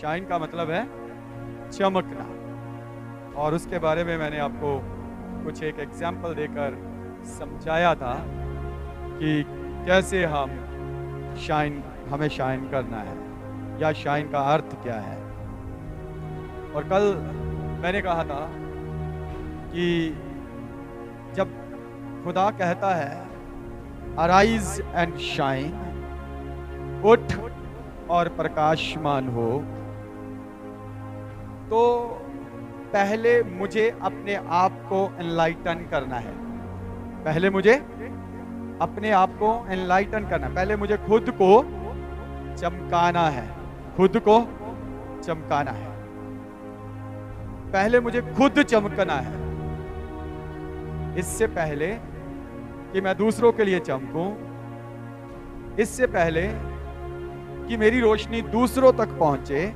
Shine का मतलब है चमकना। और उसके बारे में मैंने आपको कुछ एक एग्जाम्पल देकर समझाया था कि कैसे हमें शाइन करना है या शाइन का अर्थ क्या है। और कल मैंने कहा था कि जब खुदा कहता है अराइज एंड शाइन, उठ और प्रकाशमान हो, तो पहले मुझे अपने आप को एनलाइटन करना है। पहले मुझे अपने आप को एनलाइटन करना है। पहले मुझे खुद को चमकाना है। खुद को चमकाना है। पहले मुझे खुद चमकना है, इससे पहले कि मैं दूसरों के लिए चमकूं, इससे पहले कि मेरी रोशनी दूसरों तक पहुंचे,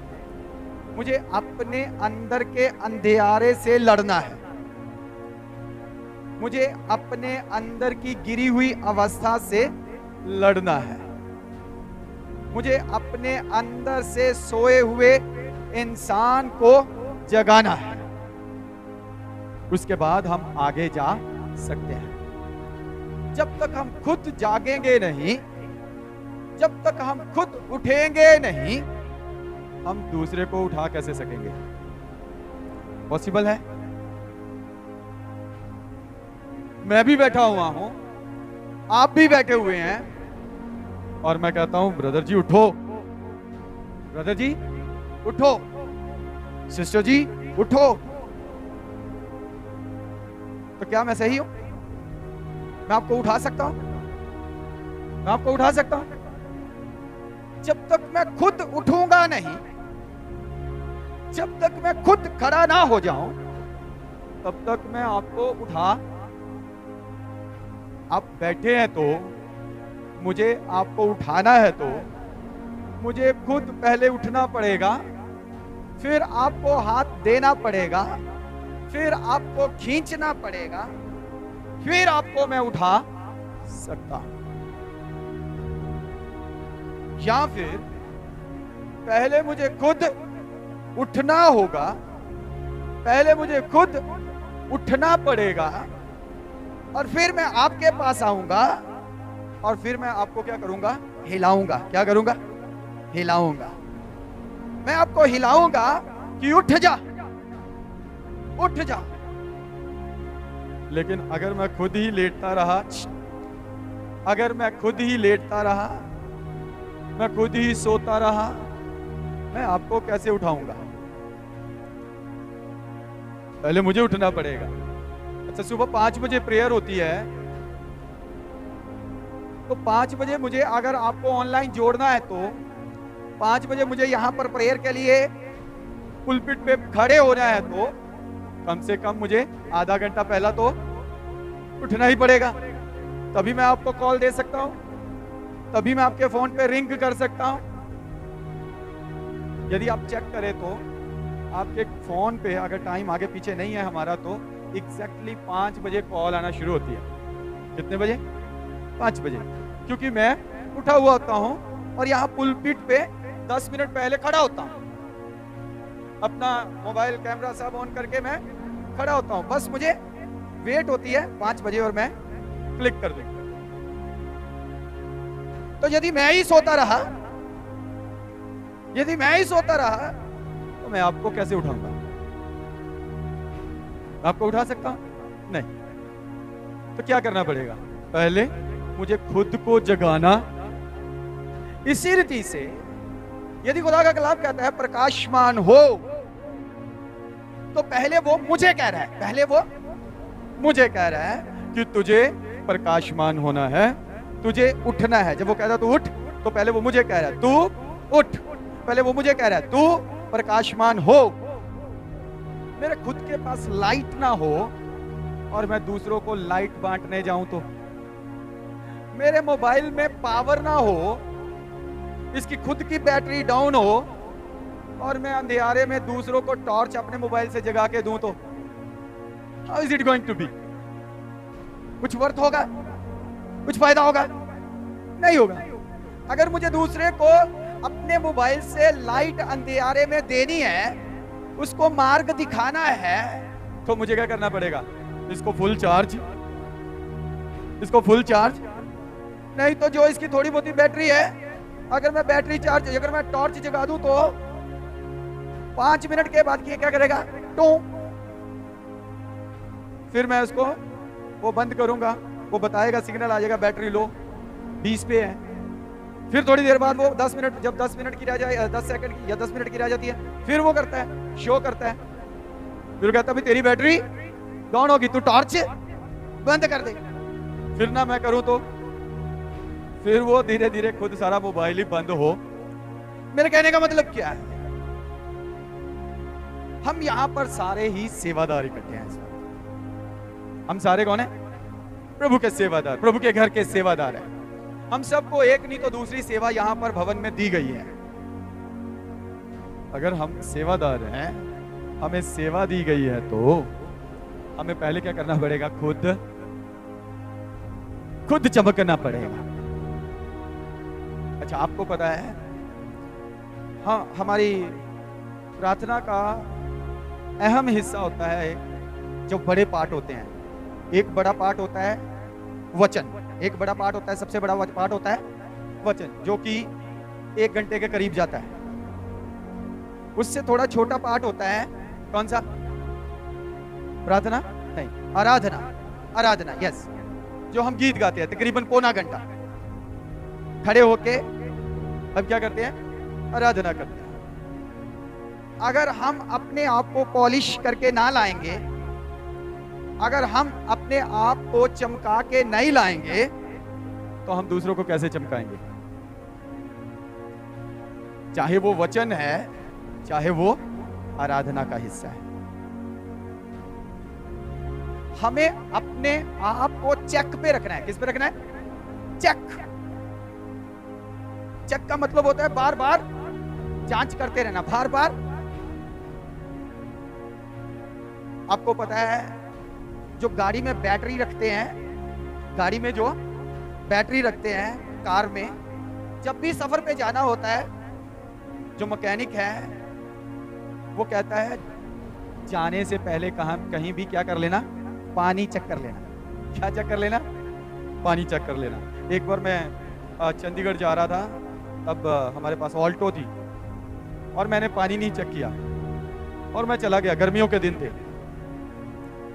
मुझे अपने अंदर के अंधियारे से लड़ना है। मुझे अपने अंदर की गिरी हुई अवस्था से लड़ना है। मुझे अपने अंदर से सोए हुए इंसान को जगाना है। उसके बाद हम आगे जा सकते हैं। जब तक हम खुद जागेंगे नहीं, जब तक हम खुद उठेंगे नहीं, हम दूसरे को उठा कैसे सकेंगे? पॉसिबल है? मैं भी बैठा हुआ हूं, आप भी बैठे हुए हैं, और मैं कहता हूं ब्रदर जी उठो, ब्रदर जी उठो, सिस्टर जी उठो। तो क्या मैं सही हूं? मैं आपको उठा सकता हूं? मैं आपको उठा सकता हूं? जब तक मैं खुद उठूंगा नहीं, जब तक मैं खुद खड़ा ना हो जाऊं, तब तक मैं आपको उठा। आप बैठे हैं तो मुझे आपको उठाना है, तो मुझे खुद पहले उठना पड़ेगा, फिर आपको हाथ देना पड़ेगा, फिर आपको खींचना पड़ेगा, फिर आपको मैं उठा सकता हूं। या फिर पहले मुझे खुद उठना होगा, पहले मुझे खुद उठना पड़ेगा, और फिर मैं आपके पास आऊंगा, और फिर मैं आपको क्या करूंगा? हिलाऊंगा। क्या करूंगा? हिलाऊंगा। मैं आपको हिलाऊंगा कि उठ जा, उठ जा। लेकिन अगर मैं खुद ही लेटता रहा, अगर मैं खुद ही लेटता रहा, मैं खुद ही सोता रहा, मैं आपको कैसे उठाऊंगा? पहले मुझे उठना पड़ेगा। अच्छा, सुबह 5 बजे प्रेयर होती है, तो 5 बजे मुझे अगर आपको ऑनलाइन जोड़ना है, तो 5 बजे मुझे यहां पर प्रेयर के लिए पुलपिट पे खड़े होना है, तो कम से कम मुझे आधा घंटा पहला तो उठना ही पड़ेगा। तभी मैं आपको कॉल दे सकता हूं, तभी मैं आपके फोन पे रिंग कर सकता हूं। यदि आप चेक करें तो आपके फोन पे अगर टाइम आगे पीछे नहीं है हमारा, तो एग्जैक्टली 5 बजे कॉल आना शुरू होती है। कितने बजे? 5 बजे। क्योंकि मैं उठा हुआ होता हूं और यहाँ पुलपिट पे 10 मिनट पहले खड़ा होता हूं, अपना मोबाइल कैमरा सब ऑन करके मैं खड़ा होता हूं। बस मुझे वेट होती है 5 बजे और मैं क्लिक कर दूंगा। तो यदि मैं ही सोता रहा, यदि मैं ही सोता रहा, तो मैं आपको कैसे उठाऊंगा? आपको उठा सकता हूं? नहीं। तो क्या करना पड़ेगा? पहले मुझे खुद को जगाना। इसी रीति से यदि खुदा का कलाम कहता है प्रकाशमान हो, तो पहले वो मुझे कह रहा है, पहले वो मुझे कह रहा है कि तुझे प्रकाशमान होना है, तुझे उठना है। जब वो कहता तू उठ, तो पहले वो मुझे कह रहा है तू उठ। पहले वो मुझे कह रहा है तू प्रकाशमान हो। मेरे खुद के पास लाइट ना हो और मैं दूसरों को लाइट बांटने जाऊं, तो मेरे मोबाइल में पावर ना हो, इसकी खुद की बैटरी डाउन हो, और मैं अंधेरे में दूसरों को टॉर्च अपने मोबाइल से जगा के दूं, तो how is it going to be? कुछ वर्थ होगा? कुछ फायदा होगा? नहीं होगा। अगर मुझे दूसरे को अपने मोबाइल से लाइट अंधियारे में देनी है, उसको मार्ग दिखाना है, तो मुझे क्या करना पड़ेगा? इसको फुल चार्ज, इसको फुल चार्ज। नहीं तो जो इसकी थोड़ी बहुत बैटरी है, अगर मैं बैटरी चार्ज, अगर मैं टॉर्च जगा दूं तो 5 मिनट के बाद ये क्या करेगा? टू। फिर मैं उसको वो बंद करूंगा, वो बताएगा, सिग्नल आ जाएगा बैटरी लो 20 पे है। फिर थोड़ी देर बाद वो 10 मिनट, जब 10 मिनट की रह जाए, 10 सेकंड की या 10 मिनट की रह जाती है, फिर वो करता है, शो करता है, फिर कहता है तेरी बैटरी डाउन होगी, तू टॉर्च बंद कर दे। फिर ना मैं करूं तो फिर वो धीरे धीरे खुद सारा मोबाइल ही बंद हो। मेरे कहने का मतलब क्या है? हम यहां पर सारे ही सेवादार इकट्ठे हैं। हम सारे कौन है? प्रभु के सेवादार, प्रभु के घर के सेवादार हैं। हम सबको एक नहीं तो दूसरी सेवा यहां पर भवन में दी गई है। अगर हम सेवादार हैं, हमें सेवा दी गई है, तो हमें पहले क्या करना पड़ेगा? खुद चमकना पड़ेगा। अच्छा, आपको पता है, हाँ, हमारी प्रार्थना का अहम हिस्सा होता है जो बड़े पाठ होते हैं। एक बड़ा पाठ होता है वचन, एक बड़ा पाठ होता है, सबसे बड़ा पाठ होता है वचन, जो कि 1 घंटे के करीब जाता है। उससे थोड़ा छोटा पाठ होता है कौन सा? प्रार्थना नहीं, आराधना। आराधना, यस, जो हम गीत गाते हैं तकरीबन पौना घंटा खड़े होके। अब क्या करते हैं? आराधना करते हैं। अगर हम अपने आप को पॉलिश करके ना लाएंगे, अगर हम अपने आप को चमका के नहीं लाएंगे, तो हम दूसरों को कैसे चमकाएंगे? चाहे वो वचन है, चाहे वो आराधना का हिस्सा है। हमें अपने आप को चेक पे रखना है। किस पे रखना है? चेक। चेक का मतलब होता है बार बार जांच करते रहना, बार बार। आपको पता है, जो गाड़ी में बैटरी रखते हैं, गाड़ी में जो बैटरी रखते हैं कार में, जब भी सफर पे जाना होता है, जो मैकेनिक है वो कहता है जाने से पहले कहीं भी क्या कर लेना? पानी चेक कर लेना। क्या चेक कर लेना? पानी चेक कर लेना। एक बार मैं चंडीगढ़ जा रहा था, तब हमारे पास ऑल्टो थी और मैंने पानी नहीं चेक किया और मैं चला गया। गर्मियों के दिन थे,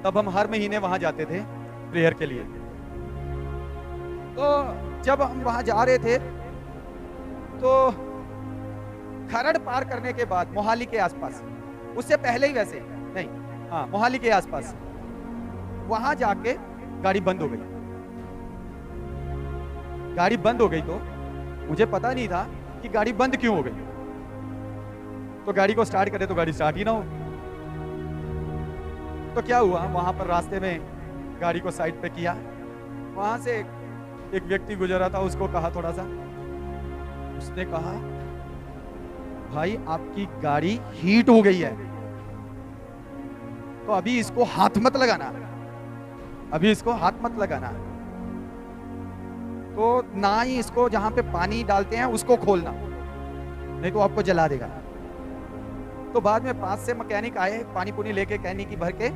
तब हम हर महीने वहां जाते थे प्रेयर के लिए। तो जब हम वहां जा रहे थे, तो खरड़ पार करने के बाद, मोहाली के आसपास, उससे पहले ही वैसे नहीं, हाँ, मोहाली के आसपास, वहां जाके गाड़ी बंद हो गई। गाड़ी बंद हो गई तो मुझे पता नहीं था कि गाड़ी बंद क्यों हो गई। तो गाड़ी को स्टार्ट करे तो गाड़ी स्टार्ट ही ना हो। तो क्या हुआ, वहां पर रास्ते में गाड़ी को साइड पे किया, वहां से एक व्यक्ति गुजरा था, उसको कहा थोड़ा सा, उसने कहा भाई आपकी गाड़ी हीट हो गई है, तो अभी इसको हाथ मत लगाना, अभी इसको हाथ मत लगाना, तो ना ही इसको जहां पे पानी डालते हैं उसको खोलना, नहीं तो आपको जला देगा। तो बाद में पास से मैकेनिक आए, पानी पुनी लेके कैनी की भर के,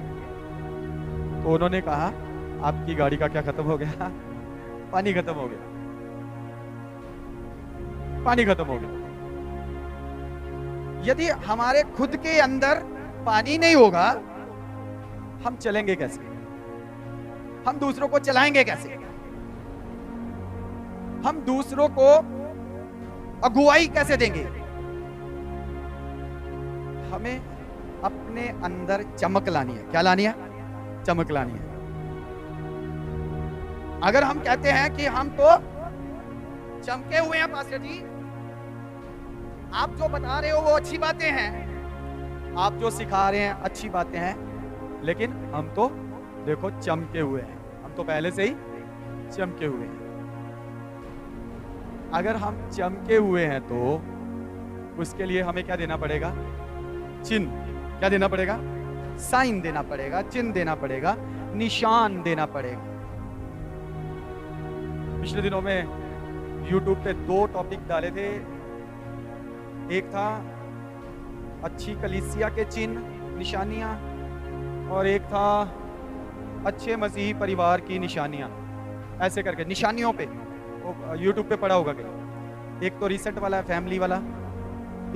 तो उन्होंने कहा आपकी गाड़ी का क्या खत्म हो गया? पानी खत्म हो गया, पानी खत्म हो गया। यदि हमारे खुद के अंदर पानी नहीं होगा, हम चलेंगे कैसे? हम दूसरों को चलाएंगे कैसे? हम दूसरों को अगुवाई कैसे देंगे? हमें अपने अंदर चमक लानी है। क्या लानी है? चमक लानी है। अगर हम कहते हैं कि हम तो चमके हुए हैं पास्टर जी, आप जो बता रहे हो वो अच्छी बातें हैं, आप जो सिखा रहे हैं अच्छी बातें हैं, लेकिन हम तो देखो चमके हुए हैं, हम तो पहले से ही चमके हुए हैं। अगर हम चमके हुए हैं तो उसके लिए हमें क्या देना पड़ेगा? चिन्ह। क्या देना पड़ेगा? साइन देना पड़ेगा, चिन्ह देना पड़ेगा, निशान देना पड़ेगा। पिछले दिनों में YouTube पे 2 टॉपिक डाले थे, एक था अच्छी कलीसिया के चिन्ह, निशानियां, और एक था अच्छे मसीही परिवार की निशानियां। ऐसे करके निशानियों पे वो यूट्यूब पे पड़ा होगा कहीं। एक तो रिसेंट वाला है, फैमिली वाला,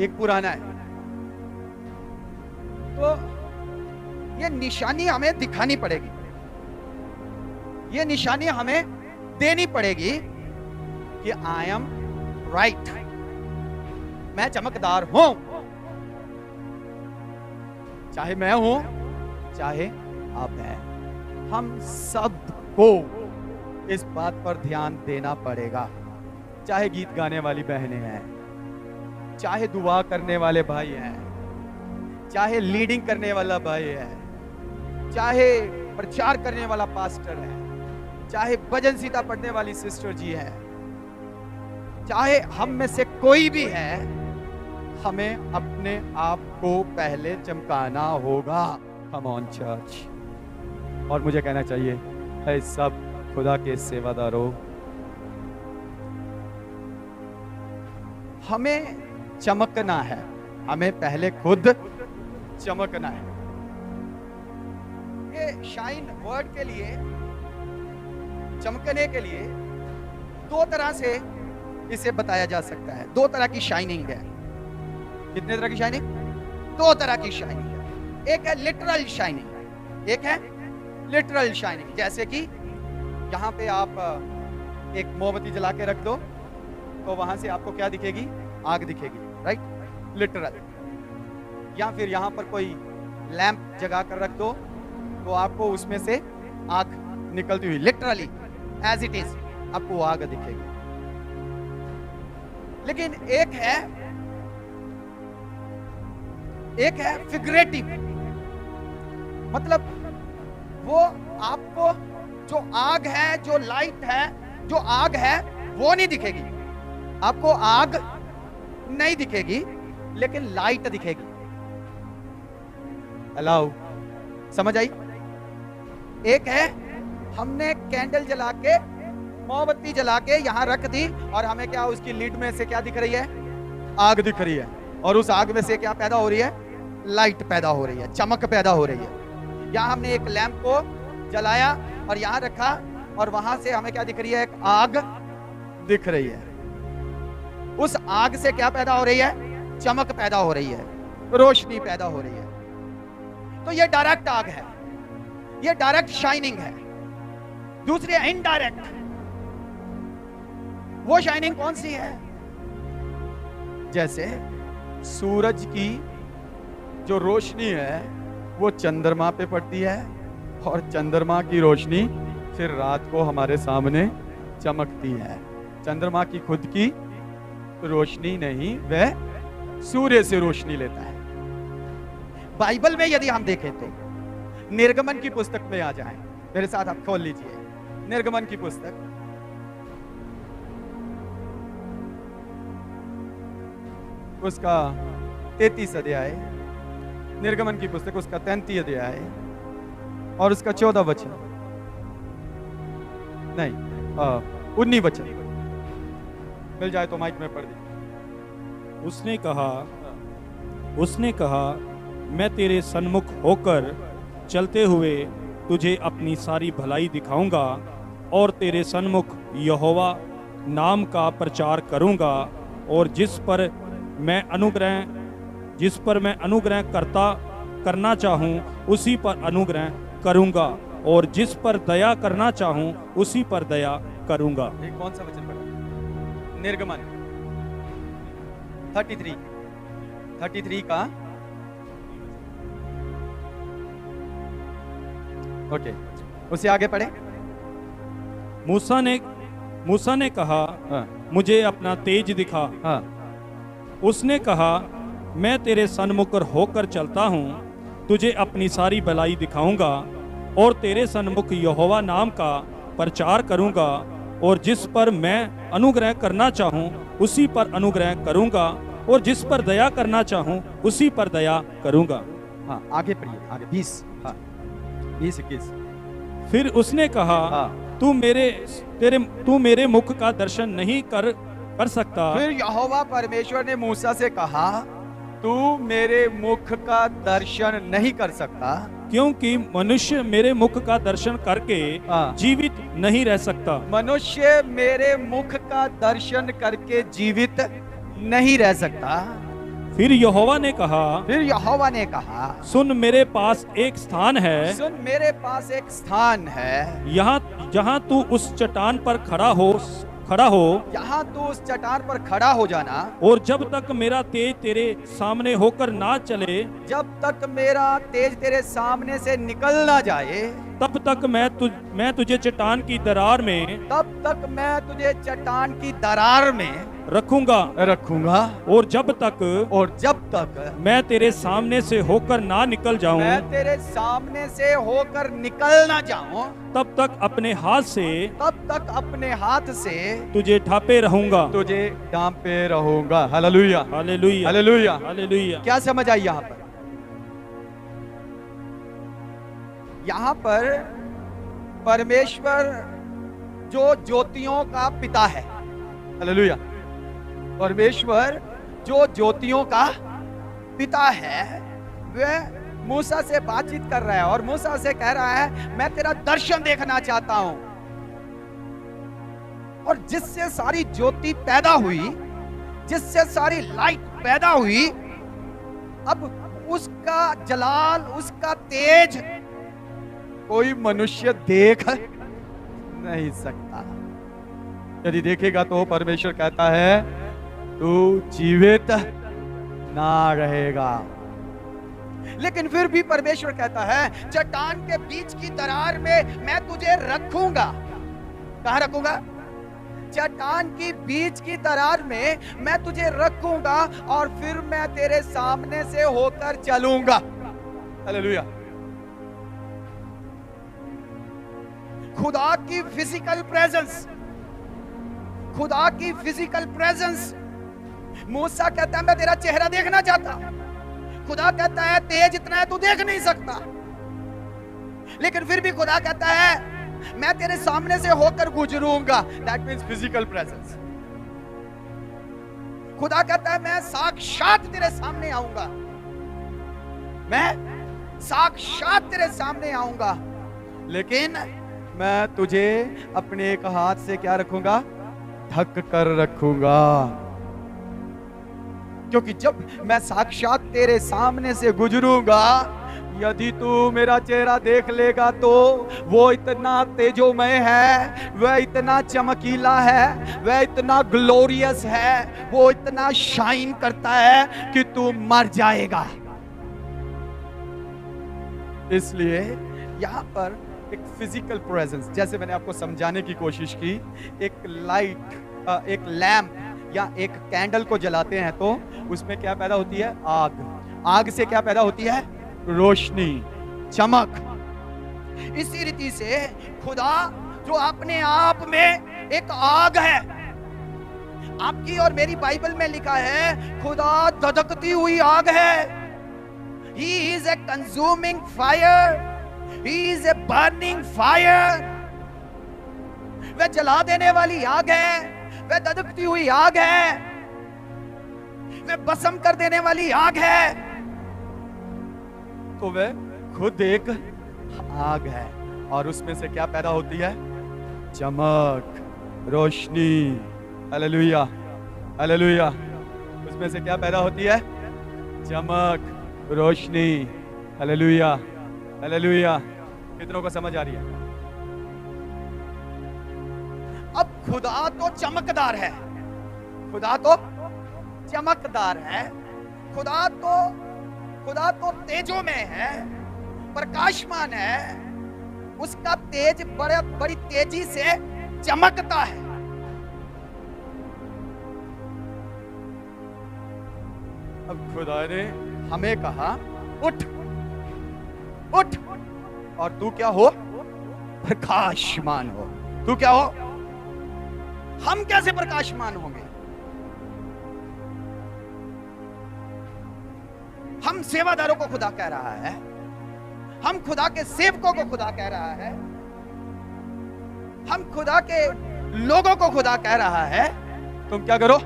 एक पुराना है। तो ये निशानी हमें दिखानी पड़ेगी, ये निशानी हमें देनी पड़ेगी कि आई एम राइट, मैं चमकदार हूं, चाहे मैं हूं चाहे आप हैं। हम सबको इस बात पर ध्यान देना पड़ेगा। चाहे गीत गाने वाली बहनें हैं, चाहे दुआ करने वाले भाई हैं, चाहे लीडिंग करने वाला भाई है, चाहे प्रचार करने वाला पास्टर है, चाहे भजन सीता पढ़ने वाली सिस्टर जी है, चाहे हम में से कोई भी है, हमें अपने आप को पहले चमकाना होगा। Come on church. और मुझे कहना चाहिए, है सब खुदा के सेवादारों, हमें चमकना है, हमें पहले खुद चमकना है। ये शाइन वर्ड के लिए, चमकने के लिए दो तरह से इसे बताया जा सकता है। दो तरह की शाइनिंग है। कितने तरह की शाइनिंग? दो तरह की शाइनिंग है। एक है लिटरल शाइनिंग, एक है लिटरल शाइनिंग। जैसे कि यहाँ पे आप एक मोमबत्ती जला के रख दो तो वहां से आपको क्या दिखेगी? आग दिखेगी, राइट? लिटरल। या फिर यहाँ पर कोई लैंप जगा कर रख दो तो आपको उसमें से आग निकलती हुई, लिटरली एज इट इज आपको आग दिखेगी। लेकिन एक है फिगरेटिव, मतलब वो आपको जो आग है, जो लाइट है, जो आग है वो नहीं दिखेगी, आपको आग नहीं दिखेगी लेकिन लाइट दिखेगी। अलाउ, समझ आई? एक है हमने कैंडल जला के, मोमबत्ती जला के यहां रख दी और हमें क्या उसकी लीड में से क्या दिख रही है? आग दिख रही है। और उस आग में से क्या पैदा हो रही है? लाइट पैदा हो रही है, चमक पैदा हो रही है। यहां हमने एक लैंप को जलाया और यहां रखा और वहां से हमें क्या दिख रही है? एक आग दिख रही है। उस आग से क्या पैदा हो रही है? चमक पैदा हो रही है, रोशनी पैदा हो रही है। तो ये डायरेक्ट आग है, ये डायरेक्ट शाइनिंग है। दूसरी है इनडायरेक्ट। वो शाइनिंग कौन सी है? जैसे सूरज की जो रोशनी है वो चंद्रमा पे पड़ती है और चंद्रमा की रोशनी फिर रात को हमारे सामने चमकती है। चंद्रमा की खुद की रोशनी नहीं, वह सूर्य से रोशनी लेता है। बाइबल में यदि हम देखें तो निर्गमन की पुस्तक में आ जाएं, मेरे साथ आप खोल लीजिए निर्गमन की पुस्तक। उसका 33 अध्याय, निर्गमन की पुस्तक उसका 33 अध्याय और उसका 14 वचन, नहीं 19 वचन मिल जाए तो माइक में पढ़ दीजिए। उसने कहा मैं तेरे सन्मुख होकर चलते हुए तुझे अपनी सारी भलाई दिखाऊंगा और तेरे सन्मुख यहोवा नाम का प्रचार करूंगा, और जिस पर मैं अनुग्रह करना चाहूं उसी पर अनुग्रह करूंगा, और जिस पर दया करना चाहूं उसी पर दया करूंगा। एक कौन सा वचन पढ़ा? निर्गमन 33 का ओके, उससे आगे पढ़े। मूसा ने कहा मुझे अपना तेज दिखा। उसने कहा मैं तेरे सन्मुख होकर चलता हूँ, तुझे अपनी सारी भलाई दिखाऊंगा और तेरे सन्मुख यहोवा नाम का प्रचार करूंगा, और जिस पर मैं अनुग्रह करना चाहूं उसी पर अनुग्रह करूंगा, और जिस पर दया करना चाहूं उसी पर दया करूंगा। हाँ, आगे पढ़िए, आगे 20, 21। फिर उसने कहा तू मेरे मुख का दर्शन नहीं कर सकता। फिर यहोवा परमेश्वर ने मूसा से कहा, तू मेरे मुख का दर्शन नहीं कर सकता, क्योंकि मनुष्य मेरे मुख का दर्शन करके जीवित नहीं रह सकता। मनुष्य मेरे मुख का दर्शन करके जीवित नहीं रह सकता। फिर यहोवा ने कहा, सुन मेरे पास एक स्थान है, सुन मेरे पास एक स्थान है, यहाँ जहाँ तू उस चट्टान पर खड़ा हो, यहाँ तू उस चट्टान पर खड़ा हो जाना, और जब तक मेरा तेज तेरे सामने होकर ना चले, जब तक मेरा तेज तेरे सामने से निकल ना जाए, तब तक मैं तुझे चट्टान की दरार में, तब तक मैं तुझे चट्टान की दरार में रखूंगा, और जब तक मैं तेरे सामने से होकर ना निकल जाऊं, मैं तेरे सामने से होकर निकल ना जाऊं, तब तक अपने हाथ से तुझे ढांपे रहूंगा। Hallelujah, hallelujah, hallelujah, hallelujah. क्या समझ आई यहाँ पर परमेश्वर जो ज्योतियों का पिता है, हालेलुया, परमेश्वर जो ज्योतियों का पिता है, वह मूसा से बातचीत कर रहा है और मूसा से कह रहा है, मैं तेरा दर्शन देखना चाहता हूं। और जिससे सारी ज्योति पैदा हुई, जिससे सारी लाइट पैदा हुई, अब उसका जलाल, उसका तेज कोई मनुष्य देख नहीं सकता। यदि देखेगा तो परमेश्वर कहता है, तू जीवित ना रहेगा। लेकिन फिर भी परमेश्वर कहता है, चट्टान के बीच की दरार में मैं तुझे रखूंगा। कहां रखूंगा? चट्टान की बीच की दरार में मैं तुझे रखूंगा और फिर मैं तेरे सामने से होकर चलूंगा। हालेलुया। खुदा की फिजिकल प्रेजेंस, खुदा की फिजिकल प्रेजेंस। मूसा कहता है, मैं तेरा चेहरा देखना चाहता। खुदा कहता है, तेज इतना है तू देख नहीं सकता। लेकिन फिर भी खुदा कहता है, मैं तेरे सामने से होकर गुजरूंगा। That means physical presence. खुदा कहता है, मैं साक्षात तेरे सामने आऊंगा, मैं साक्षात तेरे सामने आऊंगा, लेकिन मैं तुझे अपने एक हाथ से क्या रखूंगा? ढक कर रखूंगा। क्योंकि जब मैं साक्षात तेरे सामने से गुजरूंगा, यदि तू मेरा चेहरा देख लेगा तो वो इतना तेजोमय है, वह इतना चमकीला है, वह इतना ग्लोरियस है, वो इतना शाइन करता है कि तू मर जाएगा। इसलिए यहां पर एक फिजिकल प्रेजेंस, जैसे मैंने आपको समझाने की कोशिश की, एक लाइट, एक लैंप या एक कैंडल को जलाते हैं तो उसमें क्या पैदा होती है? आग। आग से क्या पैदा होती है? रोशनी, चमक। इसी रीति से खुदा जो अपने आप में एक आग है, आपकी और मेरी बाइबल में लिखा है, खुदा धधकती हुई आग है। He is a consuming fire. He is a burning fire. वह जला देने वाली आग है, वह धधकती हुई आग है, वह भस्म कर देने वाली आग है। तो वह खुद एक आग है और उसमें से क्या पैदा होती है? चमक, रोशनी। Hallelujah, hallelujah. उसमें से क्या पैदा होती है? चमक, रोशनी। Hallelujah, hallelujah. कितनों को समझ आ रही है? अब खुदा तो चमकदार है, खुदा तो चमकदार है, खुदा तो तेजों में है, प्रकाशमान है, उसका तेज बड़ी तेजी से चमकता है। अब खुदा ने हमें कहा, उठ उठ, और तू क्या हो? प्रकाशमान हो। तू क्या हो? हम कैसे प्रकाशमान होंगे? हम सेवादारों को खुदा कह रहा है, हम खुदा के सेवकों को खुदा कह रहा है, हम खुदा के लोगों को खुदा कह रहा है तुम क्या करो?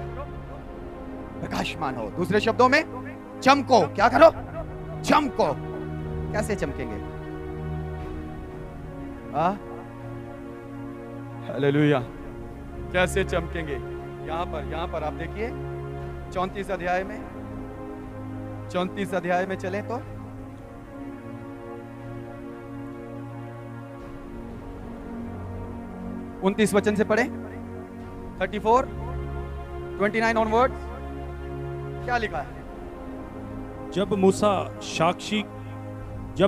प्रकाशमान हो। दूसरे शब्दों में चमको। क्या करो? चमको। कैसे चमकेंगे? हालेलुया। कैसे चमकेंगे? यहां पर आप देखिए 34 अध्याय में, 34 अध्याय में चले तो 29 वचन से पढ़े, 34, 29 ऑनवर्ड्स। क्या लिखा है? जब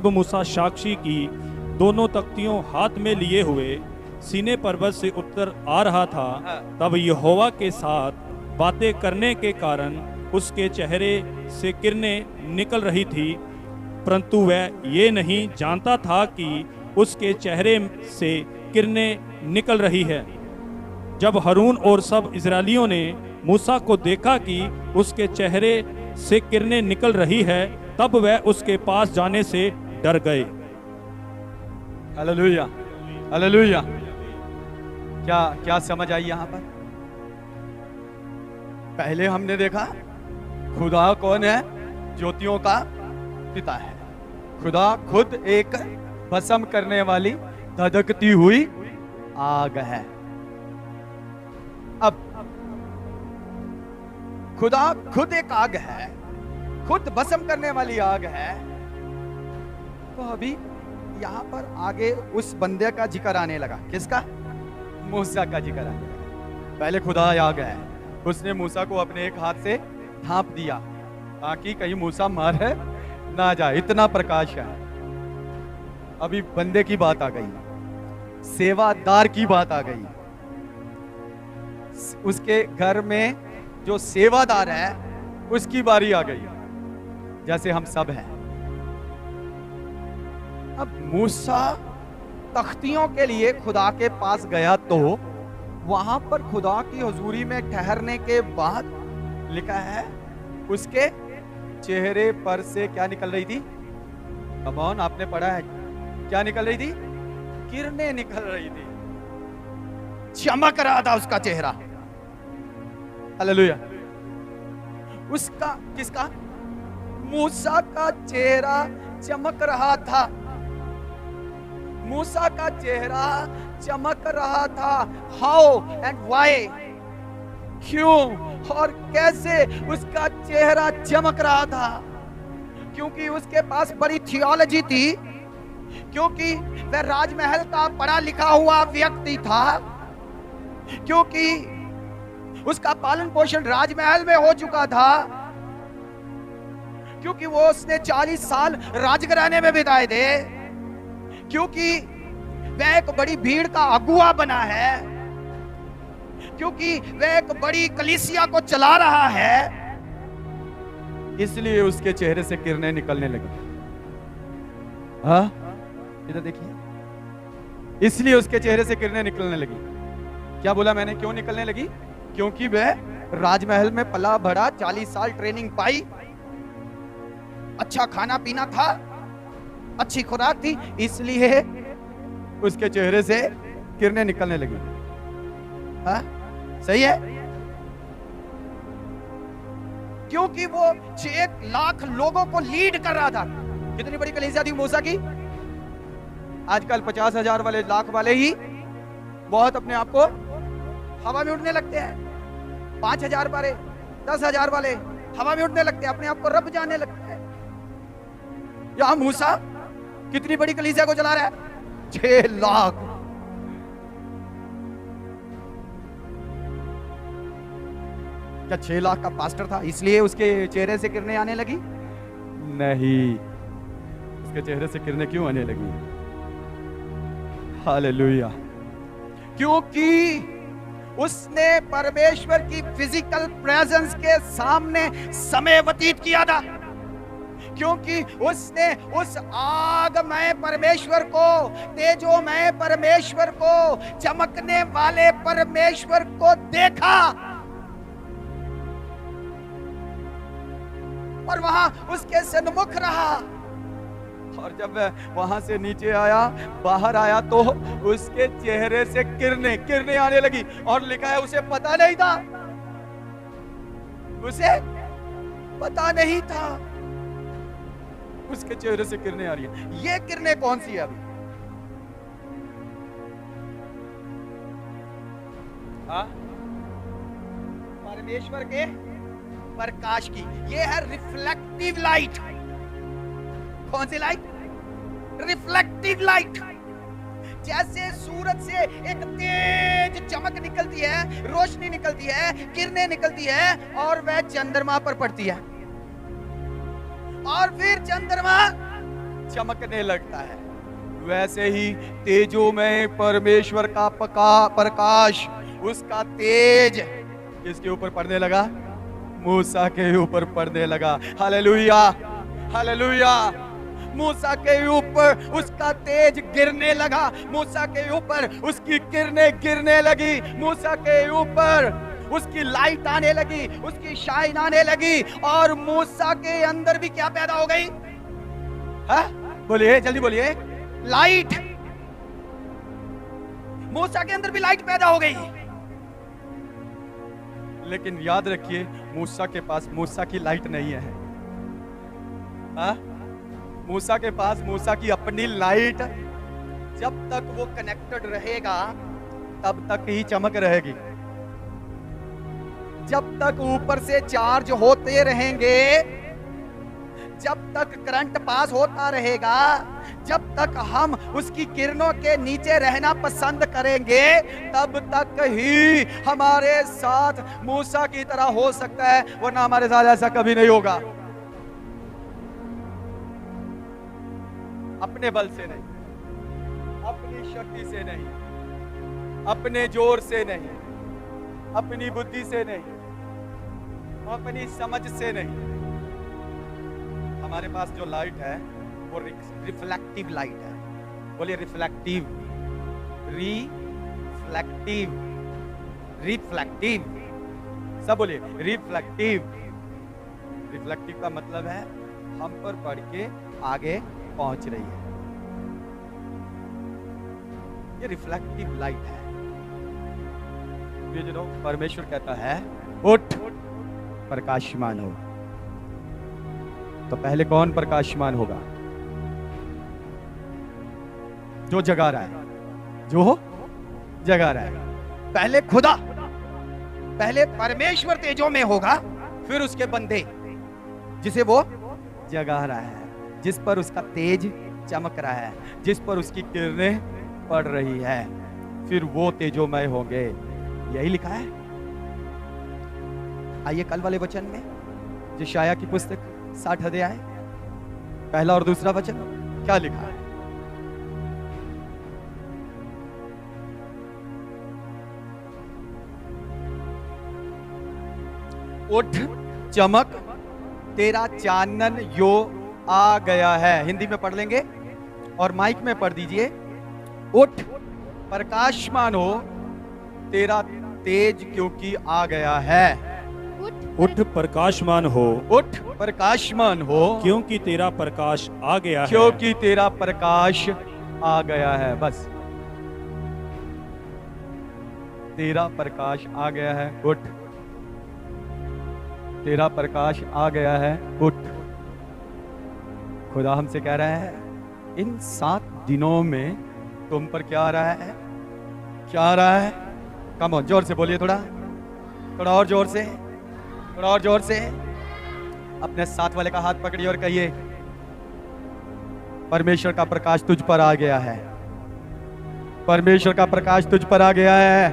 मूसा साक्षी की दोनों तख्तियों हाथ में लिए हुए सीने पर्वत से उतर आ रहा था, तब यहोवा के साथ बातें करने के कारण उसके चेहरे से किरणें निकल रही थी, परंतु वह ये नहीं जानता था कि उसके चेहरे से किरणें निकल रही है। जब हारून और सब इस्राएलियों ने मूसा को देखा कि उसके चेहरे से किरणें निकल रही है, तब वह उसके पास जाने से डर गए। Hallelujah, hallelujah. क्या समझ आई यहां पर? पहले हमने देखा खुदा कौन है? ज्योतियों का पिता है। खुदा खुद एक भस्म करने वाली धधकती हुई आग है। अब खुदा खुद एक आग है, खुद भस्म करने वाली आग है, तो अभी यहां पर आगे उस बंदे का जिक्र आने लगा। किसका? मूसा का जिक्र आने लगा। पहले खुदा आग है, उसने मूसा को अपने एक हाथ से ढांप दिया ताकि कहीं मूसा मार ना जाए, इतना प्रकाश है। अभी बंदे की बात आ गई, सेवादार की बात आ गई। उसके घर में जो सेवादार है उसकी बारी आ गई, जैसे हम सब हैं। अब मूसा तख्तियों के लिए खुदा के पास गया तो वहां पर खुदा की हुजूरी में ठहरने के बाद लिखा है उसके चेहरे पर से क्या निकल रही थी? कम ऑन, आपने पढ़ा है, क्या निकल रही थी? किरणें निकल रही थी, चमक रहा था उसका चेहरा। हालेलुया। उसका, किसका? मूसा का चेहरा चमक रहा था। मूसा का चेहरा चमक रहा था। How and why? क्यों और कैसे उसका चेहरा चमक रहा था? क्योंकि उसके पास बड़ी थियोलॉजी थी, क्योंकि वह राजमहल का पढ़ा लिखा हुआ व्यक्ति था, क्योंकि उसका पालन पोषण राजमहल में हो चुका था, क्योंकि वो उसने 40 साल राजघराने में बिताए थे, क्योंकि वह एक बड़ी भीड़ का अगुआ बना है, क्योंकि वह एक बड़ी कलीसिया को चला रहा है, इसलिए उसके चेहरे से किरणें निकलने लगी। हाँ, इधर देखिए, इसलिए उसके चेहरे से किरणें निकलने लगी। क्या बोला मैंने? क्यों निकलने लगी? क्योंकि वह राजमहल में पला बढ़ा, 40 साल ट्रेनिंग पाई, अच्छा खाना पीना था, अच्छी खुराक थी, इसलिए उसके चेहरे से किरणें निकलने लगी। हाँ, सही है। क्योंकि वो 6 लाख लोगों को लीड कर रहा था। कितनी बड़ी कलीसिया थी मूसा की? आजकल 50,000 वाले, लाख वाले ही बहुत अपने आप को हवा में उड़ने लगते हैं। 5,000 वाले, 10,000 वाले हवा में उड़ने लगते हैं, अपने आप को रब जाने लगते हैं। यहां मूसा कितनी बड़ी कलीसिया को चला रहा है? 6 लाख। क्या 6 लाख का पास्टर था इसलिए उसके चेहरे से किरणें आने लगी? नहीं। उसके चेहरे से किरणें क्यों आने लगी? हालेलुया। क्योंकि उसने परमेश्वर की फिजिकल प्रेजेंस के सामने समय व्यतीत किया था, क्योंकि उसने उस आगमय परमेश्वर को, तेजोमय परमेश्वर को, चमकने वाले परमेश्वर को देखा और वहां उसके सन्मुख रहा। और जब वह वहां से नीचे आया, बाहर आया, तो उसके चेहरे से किरणें आने लगी। और लिखा है उसे पता नहीं था उसे पता नहीं था। उसके चेहरे से किरणें आ रही है। ये किरणें कौन सी है अभी? परमेश्वर के प्रकाश की। ये है रिफ्लेक्टिव लाइट। कौन सी लाइट? Reflective light. जैसे सूरज से एक तेज चमक निकलती है, रोशनी निकलती है, किरणें निकलती है और वह चंद्रमा पर पड़ती है और फिर चंद्रमा चमकने लगता है। वैसे ही तेजोमय परमेश्वर का प्रकाश, उसका तेज किसके ऊपर पड़ने लगा? मूसा के ऊपर पड़ने लगा। Hallelujah, hallelujah. मूसा के ऊपर उसका तेज गिरने लगा, मूसा के ऊपर उसकी किरणें गिरने लगी, मूसा के ऊपर उसकी लाइट आने लगी, उसकी शाइन आने लगी और मूसा के अंदर भी क्या पैदा हो गई? बोलिए, जल्दी बोलिए। लाइट। मूसा के अंदर भी लाइट पैदा हो गई। लेकिन याद रखिए, मूसा के पास मूसा की लाइट नहीं है। मूसा के पास मूसा की अपनी लाइट। जब तक वो कनेक्टेड रहेगा तब तक ही चमक रहेगी। जब तक ऊपर से चार्ज होते रहेंगे, जब तक करंट पास होता रहेगा, जब तक हम उसकी किरणों के नीचे रहना पसंद करेंगे, तब तक ही हमारे साथ मूसा की तरह हो सकता है, वरना हमारे साथ ऐसा कभी नहीं होगा। अपने बल से नहीं, अपनी शक्ति से नहीं, अपने जोर से नहीं, अपनी बुद्धि से नहीं, अपनी समझ से नहीं। हमारे पास जो लाइट है वो रिफ्लेक्टिव लाइट है। बोलिए रिफ्लेक्टिव, रिफ्लेक्टिव, रिफ्लेक्टिव। सब बोलिए रिफ्लेक्टिव। रिफ्लेक्टिव का मतलब है हम पर पड़ के आगे पहुंच रही है। ये रिफ्लेक्टिव लाइट है। ये जो परमेश्वर कहता है उठ प्रकाशमान हो, तो पहले कौन प्रकाशमान होगा? जो जगा रहा है, जो जगा रहा है। पहले खुदा, पहले परमेश्वर तेजों में होगा, फिर उसके बंदे जिसे वो जगा रहा है, जिस पर उसका तेज चमक रहा है, जिस पर उसकी किरणें पड़ रही है, फिर वो तेजोमय होंगे। यही लिखा है। आइए कल वाले वचन में, यशायाह की पुस्तक 60 अध्याय, पहला और दूसरा वचन क्या लिखा है? उठ चमक, तेरा चानन यो आ गया है। हिंदी में पढ़ लेंगे और माइक में पढ़ दीजिए। उठ प्रकाशमान हो, तेरा तेज क्योंकि आ गया है। उठ प्रकाशमान हो, उठ प्रकाशमान हो, क्योंकि तेरा प्रकाश आ गया है। क्योंकि तेरा प्रकाश आ गया है। बस, तेरा प्रकाश आ गया है। उठ, तेरा प्रकाश आ गया है। उठ। खुदा हमसे कह रहा है, इन 7 दिनों में तुम पर क्या आ रहा है? क्या आ रहा है? कम ऑन, जोर से बोलिए, थोड़ा और जोर से, थोड़ा और जोर से। अपने साथ वाले का हाथ पकड़िए और कहिए, परमेश्वर का प्रकाश तुझ पर आ गया है। परमेश्वर का प्रकाश तुझ पर आ गया है।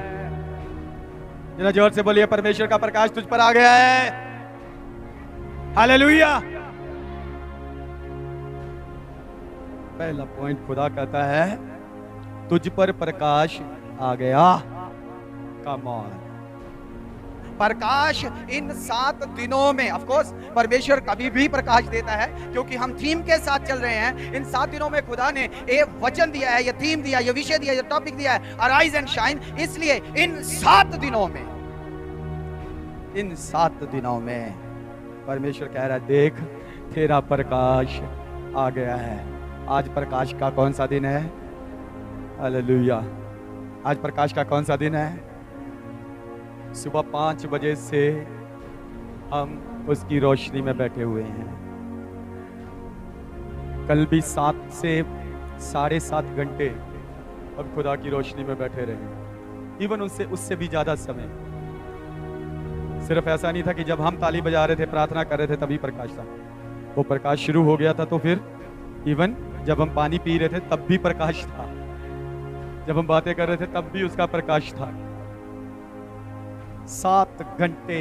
जरा जोर से बोलिए, परमेश्वर का प्रकाश तुझ पर आ गया है। हालेलुया। पहला पॉइंट, खुदा कहता है तुझ पर प्रकाश आ गया। Come on. प्रकाश इन 7 दिनों में, ऑफ कोर्स परमेश्वर कभी भी प्रकाश देता है, क्योंकि हम थीम के साथ चल रहे हैं। इन 7 दिनों में खुदा ने एक वचन दिया है, ये थीम दिया, ये विषय दिया, ये टॉपिक दिया है, अराइज एंड शाइन। इसलिए इन 7 दिनों में, इन 7 दिनों में परमेश्वर कह रहा है, देख तेरा प्रकाश आ गया है। आज प्रकाश का कौन सा दिन है? हालेलुया। आज प्रकाश का कौन सा दिन है? सुबह 5 बजे से हम उसकी रोशनी में बैठे हुए हैं। कल भी 7 से 7.5 घंटे हम खुदा की रोशनी में बैठे रहे, इवन उससे भी ज्यादा समय। सिर्फ ऐसा नहीं था कि जब हम ताली बजा रहे थे, प्रार्थना कर रहे थे, तभी प्रकाश था। वो प्रकाश शुरू हो गया था तो फिर इवन जब हम पानी पी रहे थे तब भी प्रकाश था, जब हम बातें कर रहे थे तब भी उसका प्रकाश था। 7 घंटे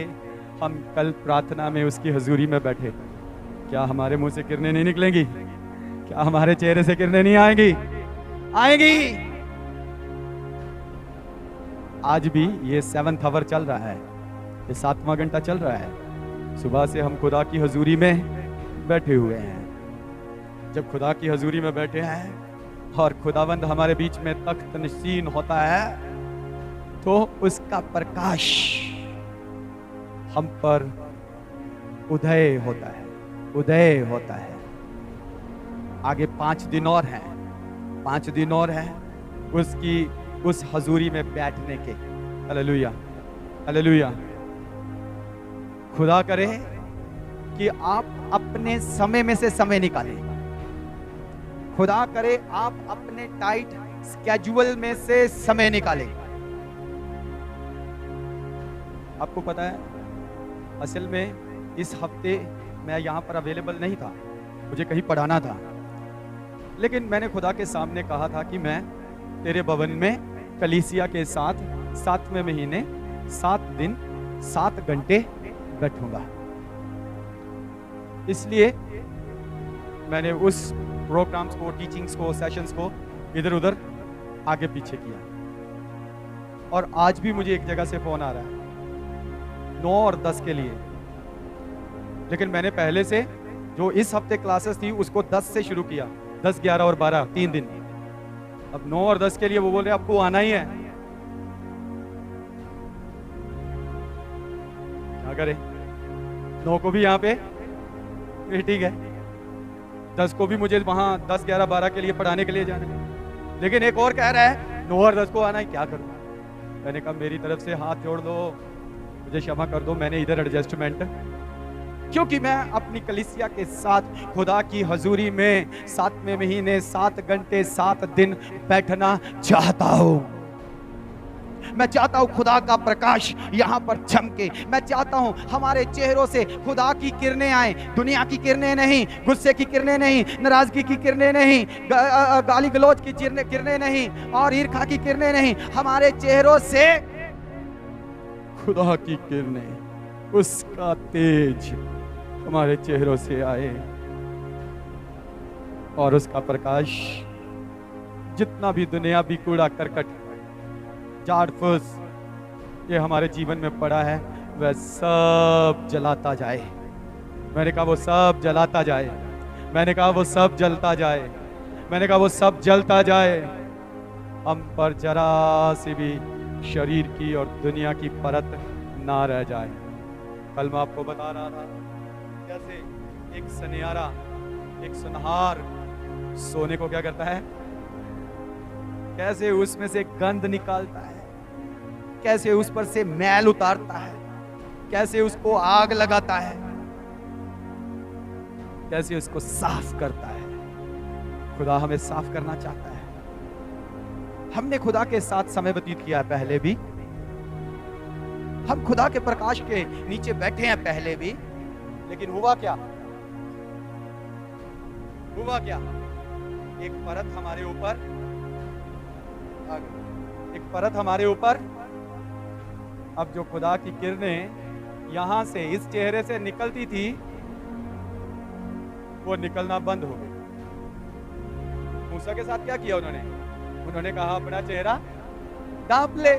हम कल प्रार्थना में उसकी हजूरी में बैठे। क्या हमारे मुंह से किरणें नहीं निकलेंगी? क्या हमारे चेहरे से किरणें नहीं आएंगी? आएंगी। आज भी ये 7th आवर चल रहा है, ये 7वां घंटा चल रहा है। सुबह से हम खुदा की हजूरी में बैठे हुए हैं। जब खुदा की हजूरी में बैठे हैं और खुदावंद हमारे बीच में तख्त नशीन होता है तो उसका प्रकाश हम पर उदय होता है, उदय होता है। आगे 5 दिन और हैं, 5 दिन और हैं उसकी उस हजूरी में बैठने के। Hallelujah, hallelujah. खुदा करे कि आप अपने समय में से समय निकालें। खुदा करे आप अपने टाइट स्केड्यूल में से समय निकालें। आपको पता है, असल में इस हफ्ते मैं यहां पर अवेलेबल नहीं था, मुझे कहीं पढ़ाना था, लेकिन मैंने खुदा के सामने कहा था कि मैं तेरे भवन में कलीसिया के साथ 7वें महीने 7 दिन 7 घंटे बैठूंगा। इसलिए मैंने उस प्रोग्राम्स को, टीचिंग्स को, सेशंस को इधर उधर आगे पीछे किया। और आज भी मुझे एक जगह से फोन आ रहा है 9 और 10 के लिए, लेकिन मैंने पहले से जो इस हफ्ते क्लासेस थी उसको 10 से शुरू किया, 10, 11 और 12 3 दिन। अब 9 और 10 के लिए वो बोल रहे आपको आना ही है। क्या करें? 9 को भी यहाँ पे ठीक है, 10 को भी मुझे वहां 10, 11, 12 के लिए पढ़ाने के लिए जाना है, लेकिन एक और कह रहा है 9 और 10 को आना है। क्या करूं? मैंने कहा मेरी तरफ से हाथ जोड़ दो, मुझे क्षमा कर दो, मैंने इधर एडजस्टमेंट, क्योंकि मैं अपनी कलीसिया के साथ खुदा की हजूरी में 7वें महीने 7 घंटे 7 दिन बैठना चाहता हूं। मैं चाहता हूं खुदा का प्रकाश यहां पर चमके। मैं चाहता हूं हमारे चेहरों से खुदा की किरणें आए, दुनिया की किरणें नहीं, गुस्से की किरणें नहीं, नाराजगी की किरणें नहीं, गाली गलौज की किरणें नहीं, और ईर्ष्या की किरणें नहीं। हमारे चेहरों से खुदा की किरणें, उसका तेज हमारे चेहरों से आए, और उसका प्रकाश जितना भी दुनियावी कूड़ा करकट, झाड़ फूस ये हमारे जीवन में पड़ा है, वह सब जलाता जाए। मैंने कहा वो सब जलाता जाए, मैंने कहा वो सब जलता जाए, मैंने कहा वो सब जलता जाए। हम पर जरा सी भी शरीर की और दुनिया की परत ना रह जाए। कल मैं आपको बता रहा था कैसे एक सनियारा, एक सुनहार सोने को क्या करता है, कैसे उसमें से गंध निकालता है, कैसे उस पर से मैल उतारता है, कैसे उसको आग लगाता है, कैसे उसको साफ करता है। खुदा हमें साफ करना चाहता है। हमने खुदा के साथ समय व्यतीत किया है पहले भी, हम खुदा के प्रकाश के नीचे बैठे हैं पहले भी, लेकिन हुआ क्या? हुआ क्या? एक परत हमारे ऊपर, एक परत हमारे ऊपर, अब जो खुदा की किरणें यहां से इस चेहरे से निकलती थी वो निकलना बंद हो गई। मूसा के साथ क्या किया उन्होंने? उन्होंने कहा अपना चेहरा ढांप ले,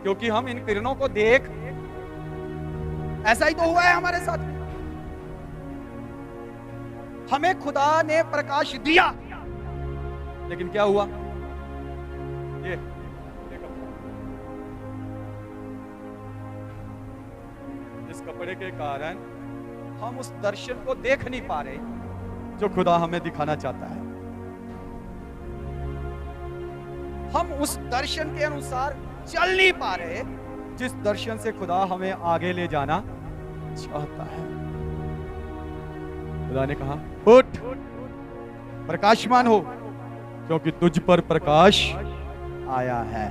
क्योंकि हम इन किरणों को देख, ऐसा ही तो हुआ है हमारे साथ। हमें खुदा ने प्रकाश दिया, लेकिन क्या हुआ? ये इस कपड़े के कारण हम उस दर्शन को देख नहीं पा रहे जो खुदा हमें दिखाना चाहता है। हम उस दर्शन के अनुसार चल नहीं पा रहे जिस दर्शन से खुदा हमें आगे ले जाना चाहता है। खुदा ने कहा उठ, प्रकाशमान हो, क्योंकि तुझ पर प्रकाश आया है।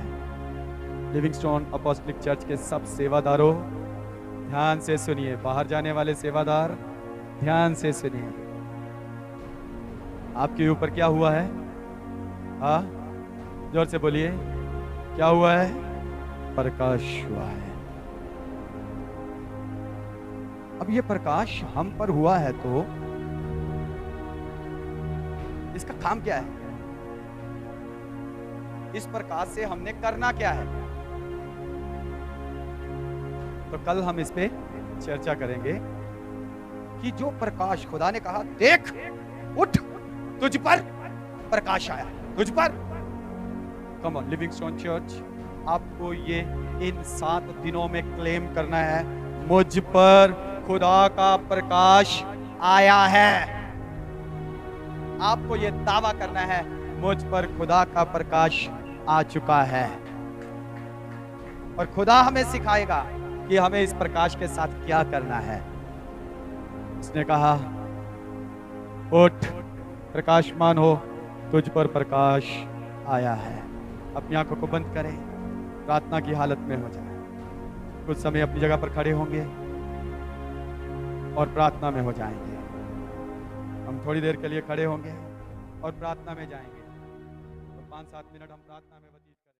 लिविंगस्टोन अपोस्टलिक चर्च के सब सेवादारों ध्यान से सुनिए, बाहर जाने वाले सेवादार ध्यान से सुनिए। आपके ऊपर क्या हुआ है? हाँ, जोर से बोलिए, क्या हुआ है? प्रकाश हुआ है। अब ये प्रकाश हम पर हुआ है तो इसका काम क्या है? इस प्रकाश से हमने करना क्या है? तो कल हम इस पे चर्चा करेंगे कि जो प्रकाश खुदा ने कहा देख उठ, तुझ पर प्रकाश आया, तुझ पर। कम ऑन लिविंगस्टोन चर्च, आपको ये इन 7 दिनों में क्लेम करना है, मुझ पर खुदा का प्रकाश आया है। आपको ये दावा करना है, मुझ पर खुदा का प्रकाश आ चुका है। और खुदा हमें सिखाएगा कि हमें इस प्रकाश के साथ क्या करना है। उसने कहा उठ, प्रकाशमान हो, तुझ पर प्रकाश आया है। अपनी आंखों को बंद करें, प्रार्थना की हालत में हो जाए। कुछ समय अपनी जगह पर खड़े होंगे और प्रार्थना में हो जाएंगे। हम थोड़ी देर के लिए खड़े होंगे और प्रार्थना में जाएंगे। तो 5-7 मिनट हम प्रार्थना में